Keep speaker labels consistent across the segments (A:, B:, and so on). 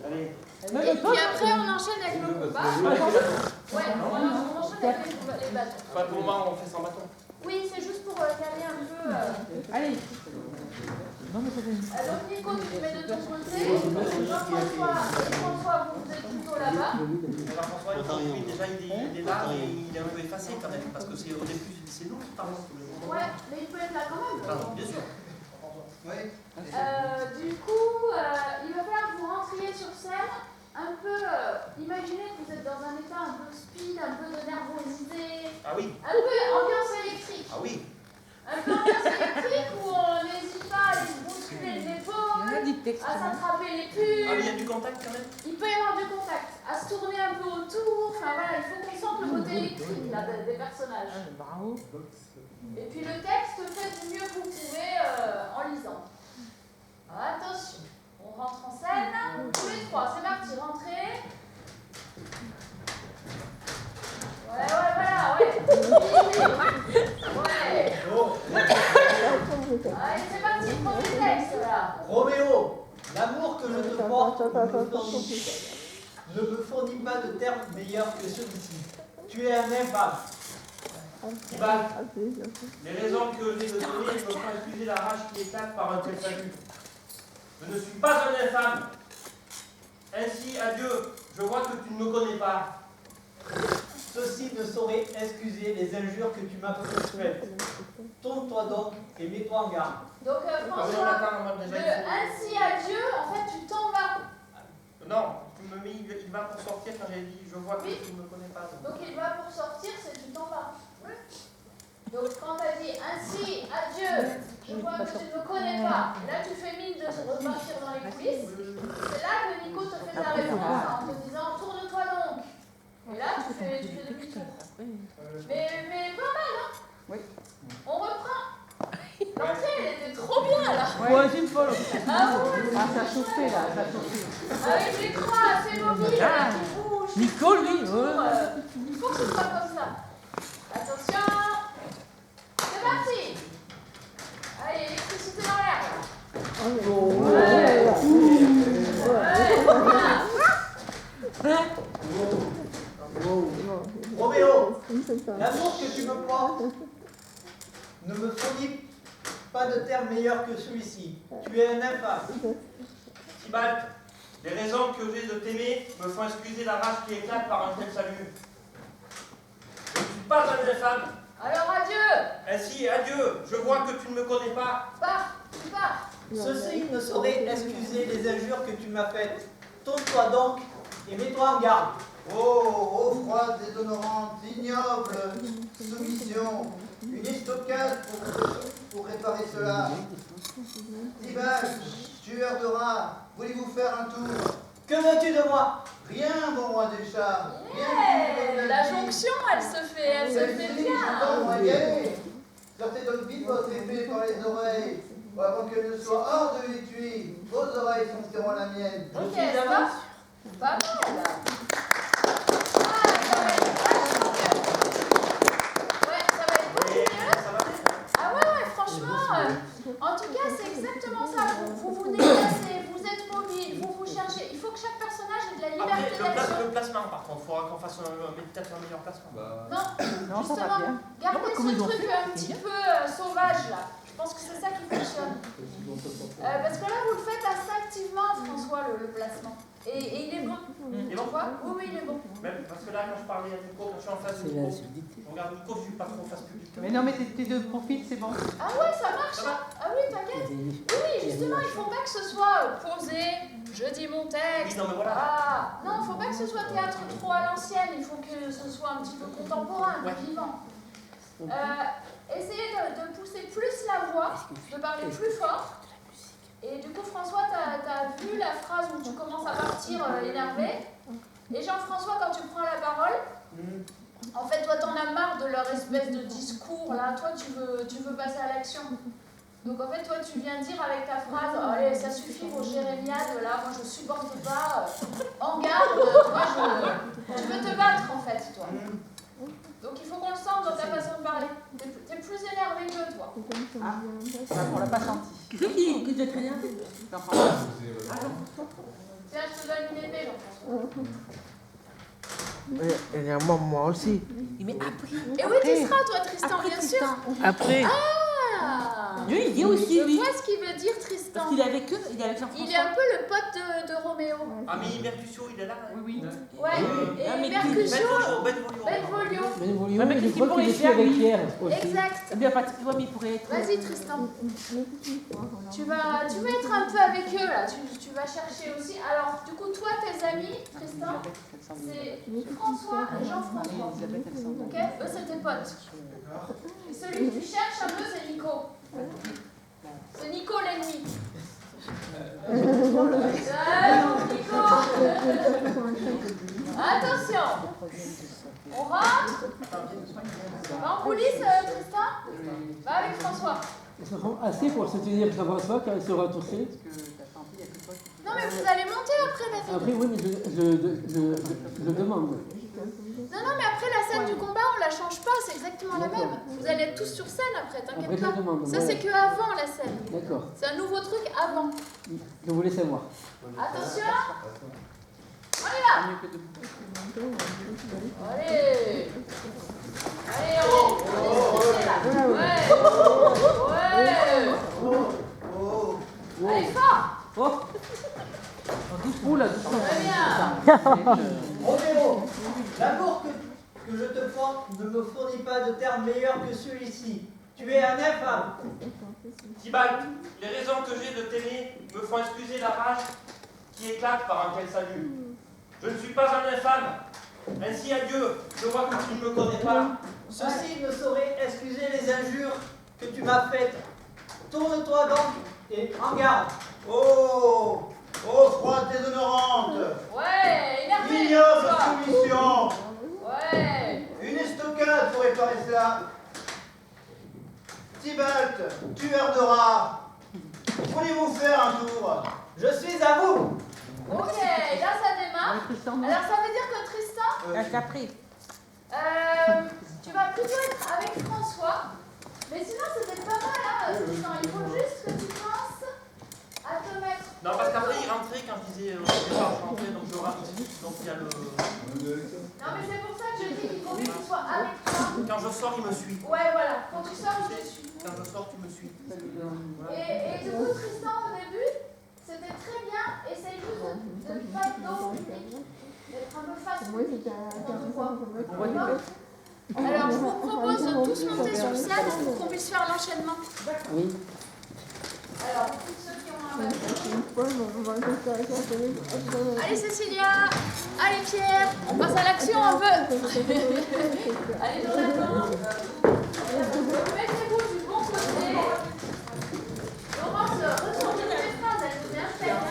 A: Allez.
B: Et puis après, on enchaîne avec le combat. Ouais, on enchaîne avec les bâtons.
A: Pas pour moi, on fait sans bâton.
B: Oui, c'est juste pour caler un peu.
C: Allez.
B: Donc Nico, tu te mets de ton côté. Jean-François, vous êtes plutôt là-bas.
A: Alors François, lui, déjà, il est là, mais il est un peu effacé quand même, parce que au début, c'est nous qui parlons.
B: Ouais, mais il peut être là quand même.
A: Pardon, bien sûr.
B: Du coup, il va falloir que vous rentriez sur scène un peu. Imaginez que vous êtes dans un état un peu speed, un peu de nervosité.
A: Ah oui.
B: Un peu ambiance électrique.
A: Ah oui.
B: Un peu ambiance électrique où on n'hésite pas à aller se bousculer les épaules, à s'attraper les pulls.
A: Ah mais il y a du contact quand même.
B: Il peut y avoir du contact, à se tourner un peu autour. Enfin voilà, il faut qu'on sente le côté électrique là, des personnages.
C: Bravo.
B: Et puis le texte, faites du mieux que vous pouvez en lisant. Alors, attention, on rentre en scène. Tous les trois, c'est parti, rentrez. Ouais, voilà, ouais. Allez, c'est parti, premier texte là.
D: Roméo, l'amour que je te porte ne me fournit pas de terme meilleur que celui-ci. Tu es un infâme.
A: Tibal, les raisons que j'ai de donner me font accuser la rage qui éclate par un tel salut. Je ne suis pas un infâme. Ainsi, adieu, je vois que tu ne me connais pas.
D: Ceci ne saurait excuser les injures que tu m'as faites. Tourne-toi donc et mets-toi en garde.
B: Donc François, ainsi adieu, en fait tu t'en vas.
A: Non, tu me mets, il va pour sortir quand j'ai dit je vois que tu ne me connais pas.
B: Donc il va pour sortir, c'est tu t'en vas. Donc quand tu as dit ainsi adieu, je vois que tu ne me connais pas. Et là tu fais mine de repartir dans les coulisses. C'est là que Nico te fait ta réponse en te disant tourne-toi donc. Et là tu fais demi-tour. Mais pas mal, hein.
C: Oui.
B: On reprend. L'entrée, elle était trop bien là.
C: Ouais, c'est une folle.
B: Ah oui.
C: Ah, ça a chauffé là, ça a chauffé.
B: Avec les croix assez mobiles, qui bougent.
C: Nico, lui,
B: Il faut que ce soit comme ça. Attention. C'est parti. Allez, électricité dans l'air.
D: Roméo, l'amour que tu me portes ne me fournit pas de terme meilleur que celui-ci. Tu es un infâme.
A: Tibalt, les raisons que j'ai de t'aimer me font excuser la rage qui éclate par un tel salut. Je ne suis pas un infâme.
B: Alors adieu.
A: Ainsi, adieu, je vois que tu ne me connais pas.
B: Pars, tu pars.
D: Ceci ne saurait excuser les injures que tu m'as faites. Tourne-toi donc et mets-toi en garde.
E: Oh, froide, déshonorante, ignoble soumission, une estocade pour réparer cela. Tibalt, tueur de rats, voulez-vous faire un tour?
D: Que veux-tu de moi?
E: Rien, mon roi des chats.
B: Yeah, la jonction, elle se fait bien.
E: Sortez donc vite votre épée par les oreilles, avant qu'elle ne soit hors de l'étui. Vos oreilles seront la mienne.
B: Ok, stop. Pas mal. En tout cas, c'est exactement ça. Vous vous déplacez, vous êtes mobile, vous cherchez. Il faut que chaque personnage ait de la liberté d'action.
A: Le placement, par contre, il faudra qu'on fasse peut-être un meilleur placement.
B: Non, justement, gardez ce truc un petit peu sauvage là. Je pense que c'est ça qui fonctionne. Parce que là, vous le faites assez activement, François, le placement. Et il est bon.
A: Il est bon?
B: Oui, il est bon.
A: Même parce que là, quand je parlais à Nico, quand je suis en face de Nico, je regarde Nico, je suis pas trop face publique.
C: Mais non, mais tes deux profils, c'est bon.
B: Ah ouais, ça marche, hein. Ah oui, t'inquiète. Oui, justement, il faut pas que ce soit posé, je dis mon texte.
A: Oui, non, mais voilà.
B: Ah, non, il faut pas que ce soit théâtre trop à l'ancienne, il faut que ce soit un petit peu contemporain, vivant. Essayez de pousser plus la voix, de parler plus fort. Et du coup, François, t'as vu la phrase où tu commences à partir énervé. Et Jean-François, quand tu prends la parole, en fait, toi, t'en as marre de leur espèce de discours, là. Toi, tu veux passer à l'action. Donc, en fait, toi, tu viens dire avec ta phrase, allez, ça suffit vos jérémiades, là, moi, je supporte pas. En garde, toi, tu veux te battre, en fait, toi. Donc, il faut qu'on le sente dans ta façon de parler. T'es plus plus énervé que toi.
C: On l'a pas senti.
F: Qui c'est qui te traîne?
B: Tiens, je te donne une épée, Jean-François.
G: Et moi aussi.
F: Mais après.
B: Et où tu seras, toi, Tristan, bien sûr?
G: Après.
B: Ah!
F: Lui, il dit aussi,
B: Je
F: lui.
B: vois ce qu'il veut dire, Tristan.
F: Parce qu'il est avec eux, il est avec
B: Il est
F: Jean-François.
B: un peu le pote de Roméo.
A: Ami Mercutio, il est là. Hein.
C: Oui, oui.
B: Ouais,
F: Ah,
B: et
F: mais
B: Mercutio,
A: Benvolio.
B: Benvolio.
C: Benvolio,
F: Ouais, mais
C: je
F: qu'est-ce qu'il
C: crois
F: pourrait
C: qu'il est
F: faire,
C: avec
F: lui
C: Pierre aussi.
B: Exact.
F: Eh bien, pas ouais, mais il pourrait être.
B: Vas-y, Tristan. Tu vas être un peu avec eux, là. Tu vas chercher aussi. Alors, du coup, toi, tes amis, Tristan, c'est François et Jean-François. Ok? Eux, c'est tes potes. Et celui que tu cherches un peu, c'est Nico. C'est Nico l'ennemi. Salut, Nico. Attention. On rentre. Va en coulisses, Tristan. Va avec François.
C: Ils seront assez pour se tenir devant François quand il sera touché.
B: Non, mais vous allez monter après la vidéo.
C: Après, oui, mais je demande.
B: Non, mais après la scène du combat, on la change pas, c'est exactement la même. Vous allez être tous sur scène après,
C: Après,
B: t'inquiète
C: je
B: pas.
C: demande.
B: Ça, c'est que avant la scène.
C: D'accord.
B: C'est un nouveau truc avant.
C: Je voulais savoir.
B: Attention. On y va. Allez. Allez, on est là. Ouais. Ouais. Allez, fort.
C: Oh oula,
B: Très bien.
D: Roméo, l'amour que je te porte ne me fournit pas de terme meilleur que celui-ci. Tu es un infâme.
A: Tybalt, les raisons que j'ai de t'aimer me font excuser la rage qui éclate par un tel salut. Je ne suis pas un infâme. Ainsi, adieu, je vois que tu ne me connais pas.
D: Ceci ne saurait excuser les injures que tu m'as faites. Tourne-toi donc et en garde.
E: Oh, froide déshonorante.
B: Ouais, énervé.
E: Ignoble
B: François.
E: soumission.
B: Ouais.
E: Une estocade pour réparer cela. Tybalt, tueur de rats. Voulez-vous faire un tour?
D: Je suis à vous.
B: Ok, là ça démarre. Alors ça veut dire que Tristan,
F: Je t'ai pris.
B: tu vas plutôt être avec François. Mais sinon c'était pas mal, hein, Tristan. Il faut juste que tu penses à te mettre.
A: Non, parce qu'après, il rentrait quand je disais je rentrais, donc je rentre. Donc il y a le.
B: Non mais c'est pour ça que je dis qu'il faut que tu sois avec toi.
A: Quand je sors, il me suit.
B: Ouais, voilà. Quand tu sors, je te suis.
A: Quand je sors, tu me suis.
B: Et du coup, Tristan, au début, c'était très bien. Essaye juste de ne pas être dans le public. D'être un peu face au public. Quand tu vois. D'accord ? Alors, je vous propose de tous monter sur scène pour qu'on puisse faire l'enchaînement.
C: Oui.
B: Alors, tous ceux qui ont un bâton. Allez, Cécilia. Allez, Pierre. On passe à l'action un peu. Allez, Jonathan. Mettez-vous du bon côté. Laurence, retournez tes phrases, elles sont bien faites.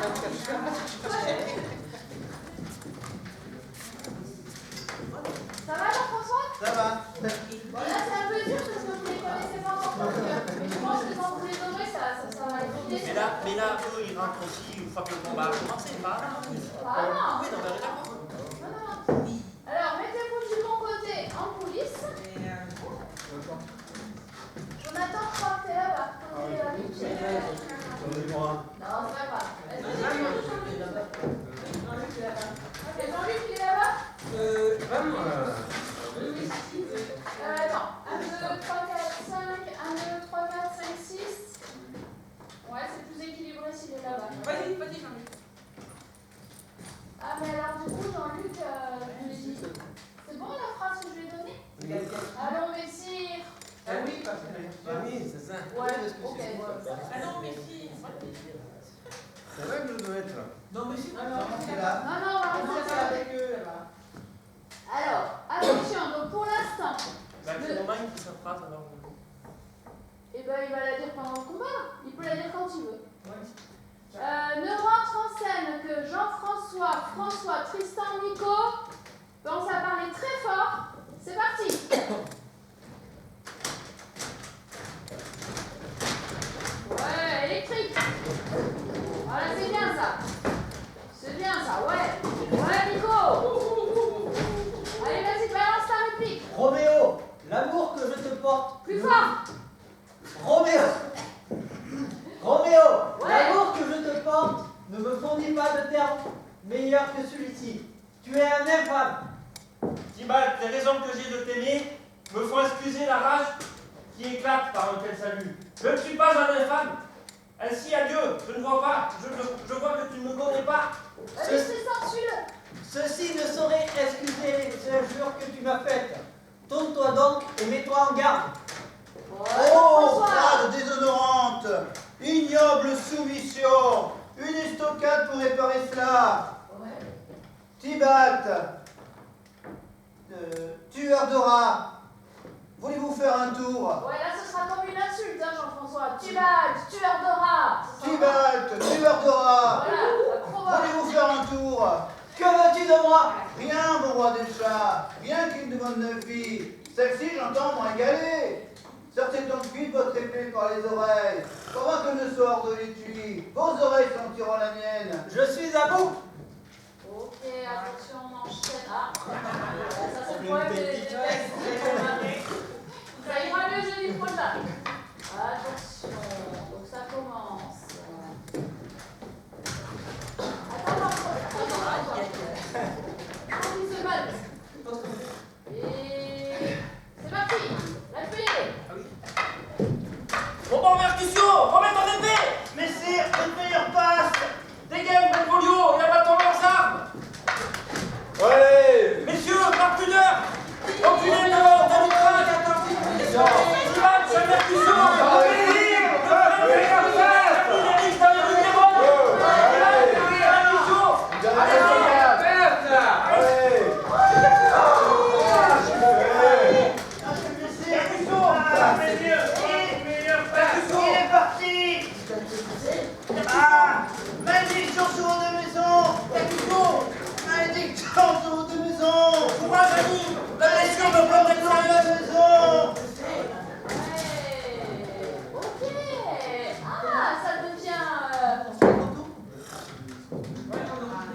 B: Ça va, Jean-François?
E: Ça va.
B: Bon, là, c'est un peu dur parce que vous ne les connaissez pas encore par cœur. Mais je pense que quand vous les aurez, ça va être bien.
A: Mais là, eux, ils rentrent aussi une fois que le combat a commencé, pas avant.
B: Ah non.
A: Oui, non, mais d'accord.
B: Non. Alors, mettez-vous du bon côté en coulisses. Jonathan, je crois que t'es là-bas. Côté Luc. Non, c'est pas grave. Et Jean-Luc, il est là-bas? Attends. 1, 2, 3, 4, 5. 1, 2, 3, 4, 5, 6. Ouais, c'est plus équilibré s'il est là-bas.
F: Vas-y, Jean-Luc.
B: Ah, mais alors, du coup, Jean-Luc, je lui ai dit. C'est bon la phrase que je lui ai donnée? Allons, messire.
G: Ah oui, parce que c'est ça.
B: Ouais, ok.
F: Ah non, mais si.
G: C'est vrai que je dois être là.
F: Non, mais si.
B: Non,
E: C'est là.
B: on va rester avec eux là-bas. Alors, attention, donc pour l'instant,
A: Bah, c'est Romain qui dit sa phrase alors.
B: eh ben, il va la dire pendant le combat. Il peut la dire quand il veut. Ne rentre en scène que Jean-François, François, Tristan, Nico pense à parler très fort. C'est parti. Ouais, électrique. Voilà, c'est bien ça. C'est bien ça, ouais. Ouais, Nico. Allez, vas-y, balance ta réplique.
D: Roméo, l'amour que je te porte
B: Plus fort.
D: terme meilleur que celui-ci. Tu es un infâme.
A: Tibalt, les raisons que j'ai de t'aimer me font excuser la rage qui éclate par un tel salut. Je ne suis pas un infâme. Ainsi, adieu, je ne vois pas, je vois que tu ne me connais pas.
B: Allez, c'est ça, suis-le.
D: Ceci ne saurait excuser les injures que tu m'as faites. Tourne-toi donc et mets-toi en garde.
E: Oh,
B: François.
E: phrase déshonorante, ignoble soumission, une estocade pour réparer cela.
B: Ouais.
E: Tibalt, tueur de rats, voulez-vous faire un tour?
B: Ouais, là, ce sera comme une insulte, hein, Jean-François. Tibalt, tueur de rats. Ce sera-
E: Tibalt, tueur de rats,
B: Voilà, ça provoque.
E: voulez-vous faire un tour?
D: Que veux-tu de moi?
E: Rien, mon roi des chats, rien qu'une de bonne neuf fille. Celle-ci, j'entends m'en égaler. Sortez donc vite votre épée par les oreilles, pendant que ne soit hors de l'étui. Vos oreilles sentiront la mienne.
D: Je suis à bout.
B: Ok, attention, on enchaîne. Ah, ça c'est le problème des textes. Ça ira mieux jeudi prochain. Attention, donc ça commence. Attends, il se bat. Et c'est parti, la fée.
A: Bon, Mercutio, remets ton épée.
E: Messire, votre meilleure passe.
A: Dégaine, Benvolio, et abattons leurs armes.
G: Allez.
A: Messieurs, par pudeur, reculez devant ta mitraille. Tibalt, c'est Mercutio.
E: Il est parti. Ah, malédiction sur vos deux maisons. Malédiction sur vos deux maisons.
A: Courage, ami. La blessure
E: Malédiction
A: me prend
E: sur vos deux maisons.
B: Ouais. Ok. Ah, ça devient.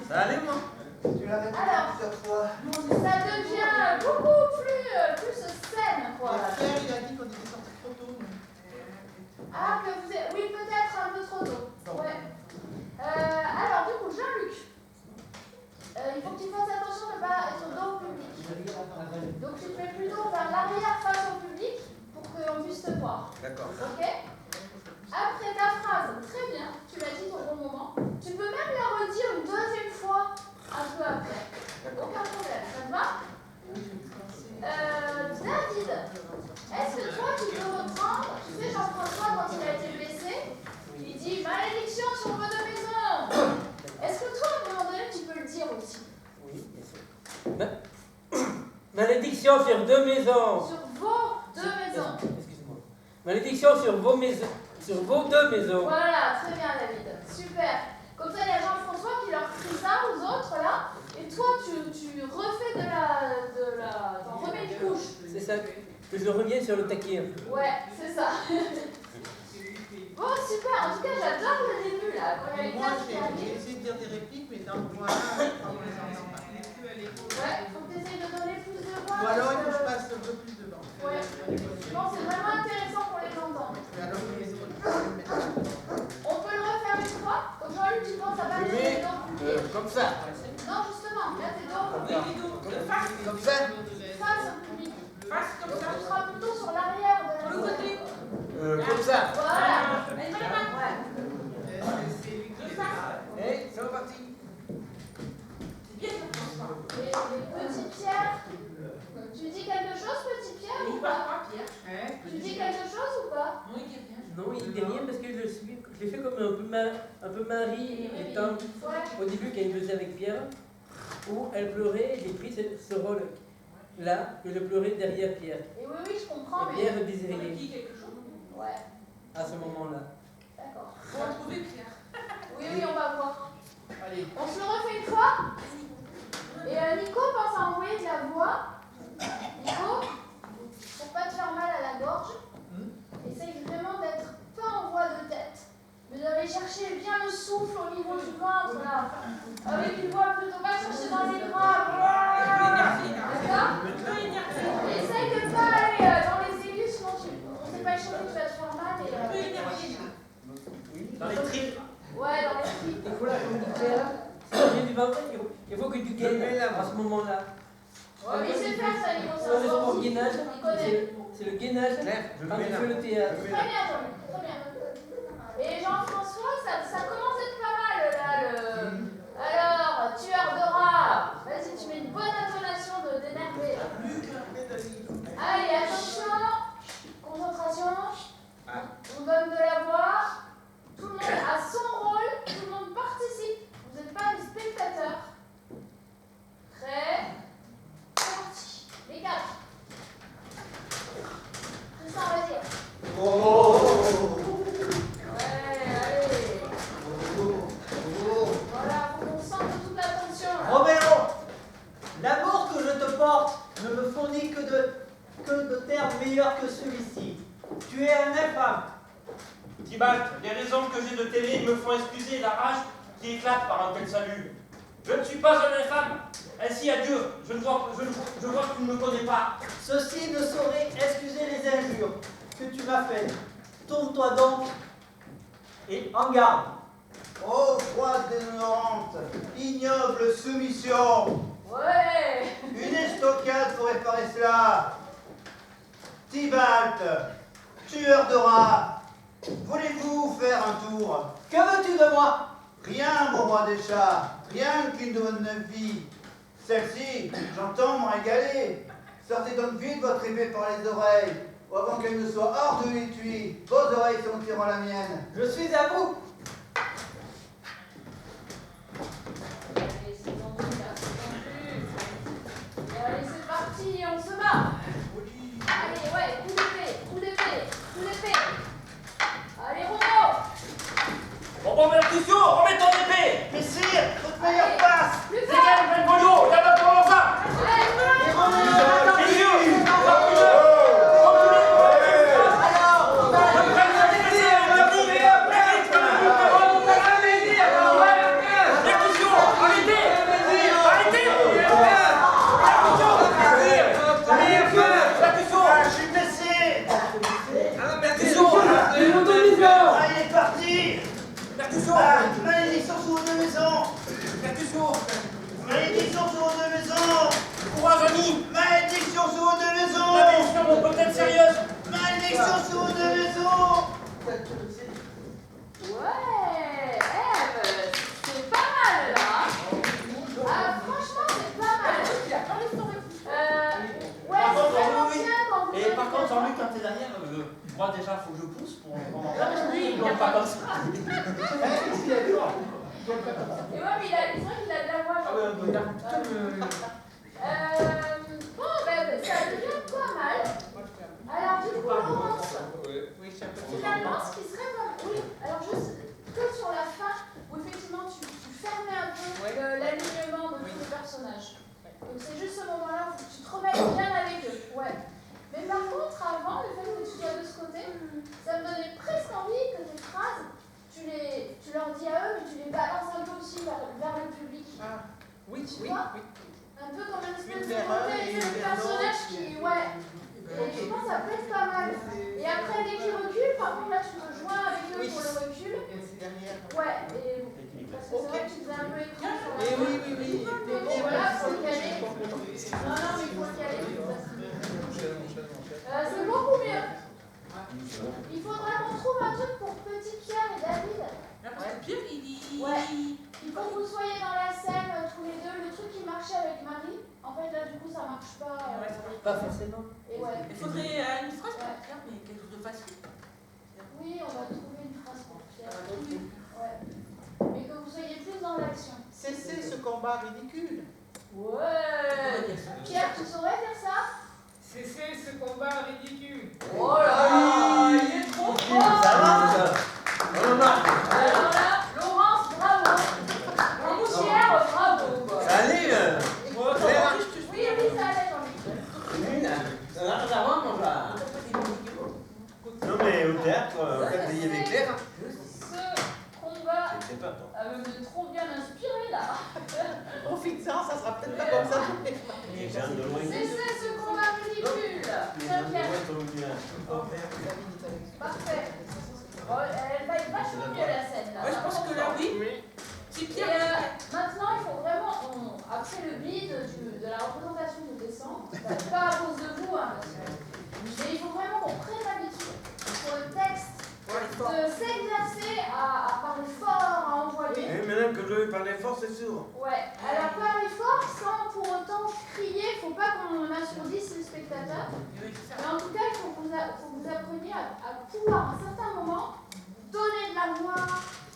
G: Ça allait, moi?
E: Tu l'as répété
B: Alors.
E: plusieurs fois.
B: Ça devient beaucoup plus saine, quoi.
F: Il a dit qu'on était sorti trop tôt.
B: Ah, que vous êtes. Oui, peut-être un peu trop tôt. Ouais. Alors, du coup, Jean-Luc, il faut que tu fasses attention de ne pas être dos au public. Donc, tu te mets plutôt vers l'arrière face au public pour qu'on puisse te voir.
G: D'accord.
B: Ok? Après ta phrase, très bien, tu l'as dit au bon moment. Tu peux même la redire une deuxième fois un peu après. Aucun problème, ça te va? David, est-ce que toi tu peux reprendre? Tu sais, Jean-François, quand il a été blessé, il dit malédiction sur vos deux maisons. Est-ce que toi, à un moment donné, tu peux le dire aussi?
C: Oui, bien sûr. Malédiction sur deux maisons.
B: Sur vos deux maisons.
C: Excuse-moi. Malédiction sur vos maisons. Sur vos deux maisons.
B: Voilà, très bien, David. Super. Comme ça, il y a Jean-François qui leur crie ça aux autres, là. Et toi, tu refais t'en remets une couche.
C: C'est ça que je reviens sur le taquet un peu.
B: Ouais, c'est ça. Bon, super. En tout cas, j'adore le début, là. Quand il y a les
F: Moi,
B: cartes qui
F: j'ai
B: arrivent.
F: essayé de dire des répliques, mais dans le point là, on les entend pas.
B: Ouais, il faut que tu essayes de donner plus de voix.
F: Ou alors, il faut que je
B: parce
F: passe un peu plus devant.
B: Ouais. Je pense que c'est vraiment intéressant qu'on les entende.
F: Mais alors, les autres,
B: On peut le refaire une fois. Comme Jean-Luc, tu penses à pas les
G: Mais,
B: dos public.
G: comme ça.
B: Non, justement, là, t'es dos.
E: Comme ça.
B: Face au public. Donc, tu seras plutôt sur l'arrière de la scène.
G: Comme ça.
B: Voilà. Ouais.
G: Et c'est reparti.
B: Et petit Pierre, tu dis quelque chose, petit Pierre, ou pas? Tu dis quelque chose ou pas?
C: Non, il dit rien parce que je l'ai fait comme un peu Marie étant
B: Ouais.
C: au début quand il faisait avec Pierre, où elle pleurait, j'ai pris ce rôle-là, que je pleurais derrière Pierre.
B: Et oui, je comprends,
C: Et
B: mais.
C: Pierre disait rien
B: Ouais,
C: à ce moment-là.
B: d'accord.
F: on va trouver Pierre.
B: Oui, on va voir.
F: Allez.
B: On se le refait une fois. Et Nico pense à envoyer de la voix. Nico, pour pas te faire mal à la gorge, essaye vraiment d'être pas en voix de tête, mais d'aller chercher bien le souffle au niveau du ventre, là. Avec une voix plutôt pas chercher dans les bras. D'accord? Essaye de pas aller dans les aigus, sinon on sait pas chanter, tu vas te faire mal. Et,
A: Dans les tripes.
B: ouais, dans les tripes.
C: Et voilà, comme dit Pierre, il faut que tu gaines à ce moment-là.
B: Ouais, mais il sait faire ça, il faut
C: Ça, c'est
B: savoir.
C: pour le gainage.
B: Il connaît.
C: C'est le gainage quand tu fais le théâtre.
B: Très bien, Jean-Luc, très bien. Et Jean-François, ça commence à être pas mal là. Alors, tueur de rats. Vas-y, tu mets une bonne intonation d'énervé. Allez, attention. Concentration. On donne de la voix. Tout le monde a son rôle. Tout le monde participe. Vous n'êtes pas des spectateurs. Prêt. C'est parti. Les quatre. Tristan, vas-y. Ouais, allez. Voilà, faut qu'on sente toute l'attention là.
D: Roméo, l'amour que je te porte ne me fournit que de termes meilleurs que celui-ci. Tu es un infâme.
A: Tybalt, les raisons que j'ai de t'aimer me font excuser la rage qui éclate par un tel salut. Je ne suis pas un infâme. Ainsi, adieu. Je vois que tu ne me connais pas.
D: Ceci ne saurait excuser les injures que tu m'as faites. Tourne-toi donc et en garde.
E: Oh, froide ignorante, ignoble soumission.
B: Ouais.
E: Une estocade pour réparer cela. Tybalt, tueur de rats, voulez-vous faire un tour?
D: Que veux-tu de moi?
E: Rien, mon roi des chats, rien qu'une de vos 9 vies. Celle-ci, j'entends me régaler. Sortez donc vite votre épée par les oreilles, ou avant qu'elle ne soit hors de l'étui, vos oreilles sentiront la mienne.
D: Je suis à vous.
B: Allez, c'est tendu là, c'est tendu. Allez, c'est parti, on se bat. Allez, ouais, coup d'épée, coup d'épée, coup d'épée. Allez, Romo.
A: Bon, Mercutio, remets ton épée.
E: Mais sire, votre meilleure passe.
B: Plus fort.
A: Dégage, Benvolio, il y a pour l'enfant.
B: Allez,
A: Messieurs,
E: Je suis blessé. Ah, il est parti. Ah, malédiction sur vos deux maisons. Malédiction sur vos deux maisons.
A: courage, ami.
E: Malédiction sur vos deux maisons.
A: La mission peut être sérieuse.
E: Malédiction sur vos deux maisons.
B: ouais, Eve, c'est pas mal là. Ah, franchement, c'est pas mal. Ouais,
A: Par
B: c'est
A: contre,
B: vraiment
A: oui.
B: bien quand vous
A: Et
B: faites
A: par
B: des
A: contre,
B: efforts.
A: Jean-Luc, quand t'es derrière, moi déjà, faut que je pousse pour en
B: Oui,
A: non, pas comme ça.
B: Et ouais, mais c'est vrai qu'il a de la voix. Bon, ben, ça devient pas mal. Alors, du coup, Laurence, finalement, ce qui serait pas... Oui, alors juste que sur la fin, où effectivement, tu fermais un peu l'alignement de tous les personnages. Donc, c'est juste ce moment-là où tu te remettes bien avec eux. Ouais. Mais par contre, avant, le fait que tu sois de ce côté, ça me donnait presque envie que tes phrases, tu leur dis à eux, mais tu les balances un peu aussi vers le public.
F: Oui,
B: Tu
F: oui,
B: vois
F: oui.
B: Un peu comme une espèce
F: Une
B: de
F: vers un
B: côté,
F: et
B: c'est
F: une
B: le
F: vers
B: personnage
F: l'autre.
B: qui... Ouais. Et je pense que ça peut être pas mal. Et après, dès qu'ils reculent, par contre, là, tu te rejoins avec eux
F: Oui.
B: pour le recul.
F: Et c'est derrière.
B: Ouais, et... Parce que c'est vrai que tu faisais un peu écran sur la
F: Et
B: fin.
F: oui, oui, oui.
B: Bon, voilà, faut le caler. Non, non, mais il faut le caler. C'est beaucoup mieux. Il faudra qu'on trouve un truc pour Petit Pierre et David.
F: Pierre, il dit.
B: Ouais. Il faut que vous soyez dans la scène tous les deux. Le truc qui marchait avec Marie, en fait là du coup ça marche pas.
C: Pas forcément.
B: Et ouais.
F: Il faudrait une phrase pour Pierre, mais quelque chose de facile.
B: Oui, on va trouver une phrase pour Pierre. Ouais. Mais que vous soyez plus dans l'action.
F: Cessez ce combat ridicule.
B: Ouais. Pierre, tu saurais faire ça?
H: Cessez ce combat ridicule.
B: Oh là là, il est trop fort.
D: Ça va?
B: Alors là, Laurence, bravo. Pierre, bravo. Quoi.
G: Allez,
B: Oui, ça allait, Jean-Luc.
G: non mais au théâtre, quand il y avait Claire,
B: Ce combat
G: je sais pas toi.
B: vous êtes trop bien inspiré là.
F: Au fixant, ça sera peut-être pas comme ça.
G: Les gens de loin.
B: Cessez ce combat ridicule. Tiens, Pierre. Parfait. Oh, elle va être vachement mieux la scène là.
F: Ouais, je pense que là, oui. Si
B: Et
F: Pierre.
B: maintenant, il faut vraiment de la représentation de descente, pas à cause de vous, hein, parce que- mais il faut vraiment qu'on prenne l'habitude pour le texte de s'exercer à parler fort, à envoyer.
G: Et maintenant que je vais parler fort, c'est sûr.
B: Ouais, alors parler fort sans pour autant crier, faut pas qu'on assourdisse les spectateurs. Mais en tout cas, il faut que vous appreniez à pouvoir à un certain moment donner de la voix,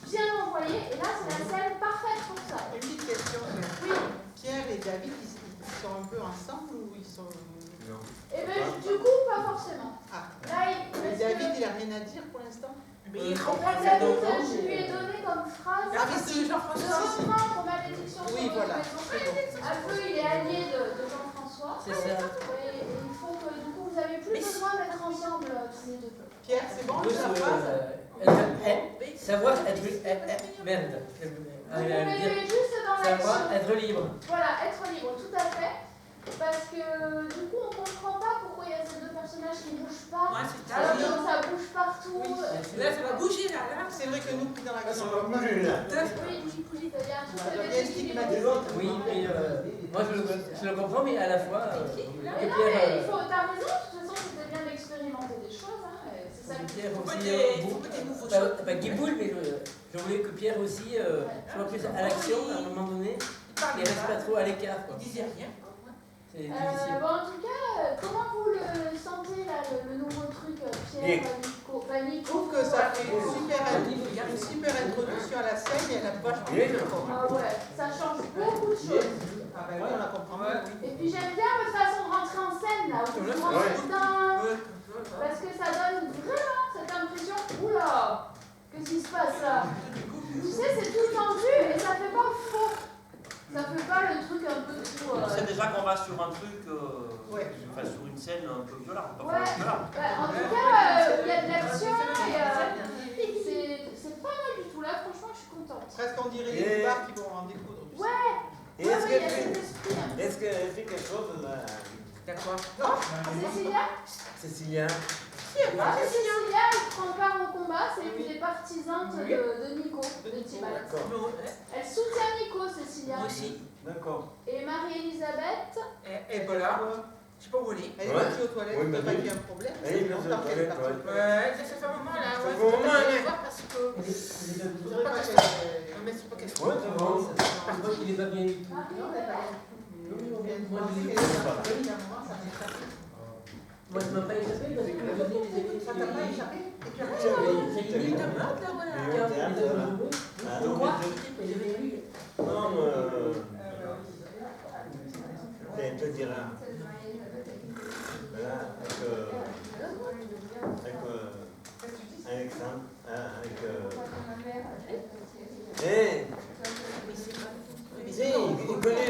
B: bien envoyer, et là c'est la scène parfaite pour ça.
F: Une petite question.
B: Oui.
F: Pierre et David, ils sont un peu ensemble ou ils sont...
B: Et bien du coup, pas forcément.
F: Ah.
B: Là,
F: Mais David, il a rien à dire pour l'instant.
H: Mais il
B: David,
H: comprend
B: je lui ai donné comme phrase
F: Ah, mais c'est
B: de
F: Jean-François.
B: reprendre malédiction sur
F: Oui,
B: votre
F: voilà.
B: maison. Un peu, il est allié de Jean-François.
C: C'est ça.
B: Et il faut que du coup, vous avez plus besoin d'être ensemble tous les deux.
F: Pierre, c'est bon,
C: Oui,
F: la phrase
C: savoir être... Merde.
B: Vous mettez juste dans
C: Savoir
B: l'action.
C: être libre.
B: Voilà, être libre, tout à fait. Parce que du coup, on comprend pas pourquoi il y a ces deux personnages qui ne bougent pas.
H: Ouais, c'est
B: Alors
H: ça.
B: que ça bouge partout.
H: Là, ça va bouger, là.
F: C'est vrai que nous, dans la
G: Ça
F: maison,
G: va bouger là.
B: Oui, il y a un truc de
F: Il y a
B: déséquilibre.
C: Oui, mais moi je le comprends, mais à la fois, que
B: Mais non,
C: Pierre,
B: mais t'as raison, de toute façon, c'était bien d'expérimenter des choses. Hein, et c'est ça
C: que
B: que
C: Pierre
H: Faut pas
C: aussi,
H: des nouveaux choses.
C: pas Guiboul, mais je voulais que Pierre aussi soit plus à l'action à un moment donné,
H: Il
C: et reste pas trop à l'écart. Quoi.
H: Il disait rien.
C: C'est difficile.
B: Bon, en tout cas, comment vous le sentez là, le nouveau truc, Pierre, Nico,
F: je trouve que ça fait une super introduction à la scène et elle a vachement
G: Bien.
B: Ah ouais, ça change beaucoup de choses.
F: Ah ben oui, on la comprend mieux, oui.
B: Et puis j'aime bien votre façon de rentrer en scène là, où tu rentres
G: Ouais.
B: dedans, parce que ça donne vraiment cette impression, oula, qu'est-ce qui se passe là? Tu sais, c'est tout tendu et ça fait pas faux. Ça fait pas le truc un peu tout.
A: On sait déjà qu'on va sur un truc,
F: Ouais.
A: enfin sur une scène un peu violente.
B: Ouais.
A: Violente.
B: En tout cas, il y a de l'action et c'est pas mal du tout là, franchement, je suis contente.
F: Presque on dirait les bars qui vont en découdre. tu sais.
B: Ouais,
G: Et
B: ouais,
G: est-ce
B: il y a
G: qu'elle
B: cet
G: fait,
B: esprit. Hein.
G: est-ce qu'elle fait quelque chose, là,
H: D'accord.
B: Cécilia
G: Cécilia?
B: Cécilia, elle prend part au combat, c'est une des partisanes de Nico, de Tibalt.
G: D'accord.
B: Elle soutient Nico, Cécilia.
H: Moi aussi.
G: D'accord.
B: Et Marie-Elisabeth,
H: Et voilà. Je sais pas où elle est.
F: Elle est
G: Ouais.
F: partie aux toilettes,
G: Oui,
F: il n'y a
G: bah
F: pas
G: oui.
F: eu un problème.
G: Elle est
F: longtemps
G: partie aux
F: qu'elle est
G: toilettes,
F: partie.
H: Ouais, ça fait un moment là.
G: Ça
H: Ouais,
G: fait un moment,
H: faut
G: hein.
H: voir parce que.
F: Je dirais pas qu'elle est-
H: Non, mais c'est pas qu'elle
G: Ouais, c'est bon.
C: Je crois qu'il est pas bien du tout.
B: Marie-Elisabeth.
C: Moi, je l'ai Moi, je m'en pas échappé parce que je donnais les effets.
F: Ça t'a pas échappé? Et tu as
C: Oui,
F: raison.
C: j'ai
H: Il
C: mis
H: te montre là, voilà.
G: Mais au théâtre, voilà. Ah,
C: Je
G: non,
C: crois
G: mais
C: que j'avais lu.
G: Non, elle te dira. Voilà, donc,